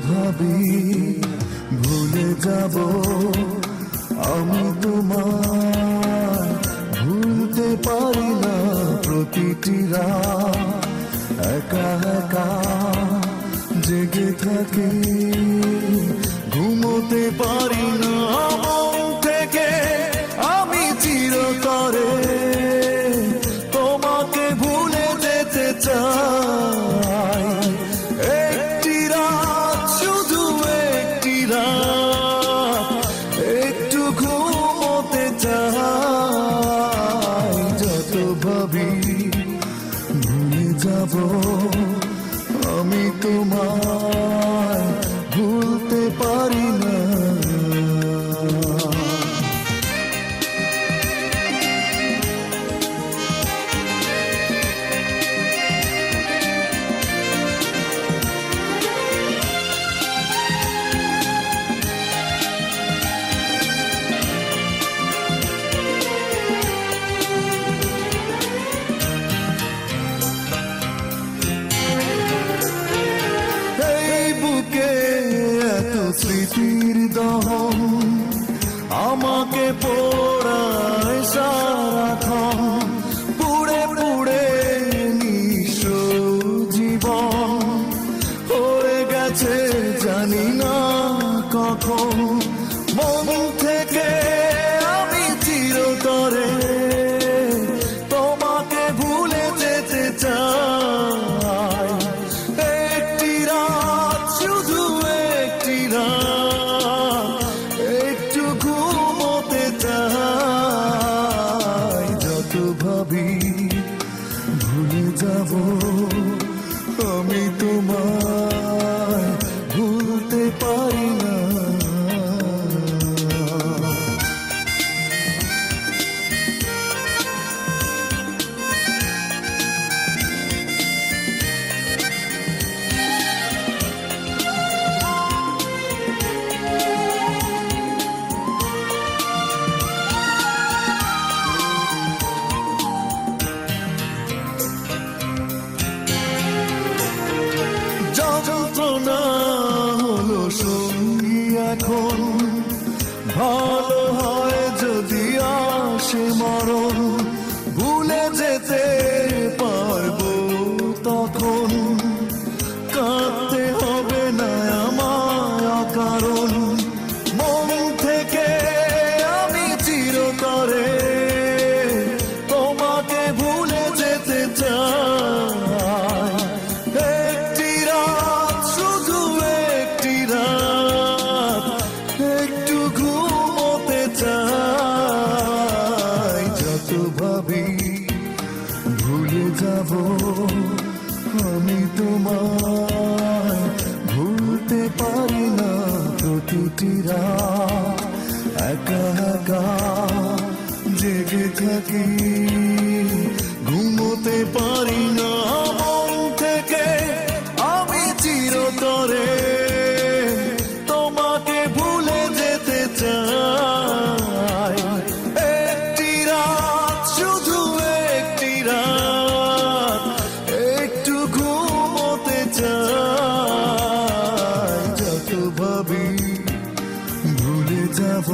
ভাবি ভুলে যাব আমি তোমায় ভুলতে পারি না প্রতিটি রাত একা একা জেগে থাকি ঘুমোতে পারি না মন থেকে আমি চিরতরে তোমাকে ভুলে যেতে চাই একটি রাত শুধু একটি রাত একটু ঘুমোতে চাই যত ভাবি ভুলে যাব আমি তোমায় ভুলতে পারি না স্মৃতির দহন আমাকে পোড়ায় সারাক্ষণ পুড়ে পুড়ে নিঃস্ব জীবন হয়ে গেছে জানি না কখন মন থেকে আমি চিরতরে তোমাকে ভুলে যেতে চাই একটি রাত শুধু একটি রাত একটু ঘুমোতে চাই যত ভাবি ভুলে যাব আমি তোমায় ভুলতে পারি না যন্ত্রণা হলো সঙ্গী এখন ভালো হয় যদি আসে মরণ ভুলে যেতে পারবো তখন কাঁদতে হবে না আমায় কারণ মন থেকে আমি চিরতরে তোমাকে ভুলে যেতে চাই একটি রাত শুধু একটি রাত একটু ঘুমোতে চাই যত ভাবি ভুলে যাব আমি তোমায় ভুলতে পারি না প্রতিটি রাত একা একা জেগে থাকি ঘুমোতে পারি না মন থেকে আমি চিরতরে তোমাকে ভুলে যেতে চাই একটি রাত শুধু একটি রাত একটু ঘুমোতে চাই যত ভাবি ভুলে যাব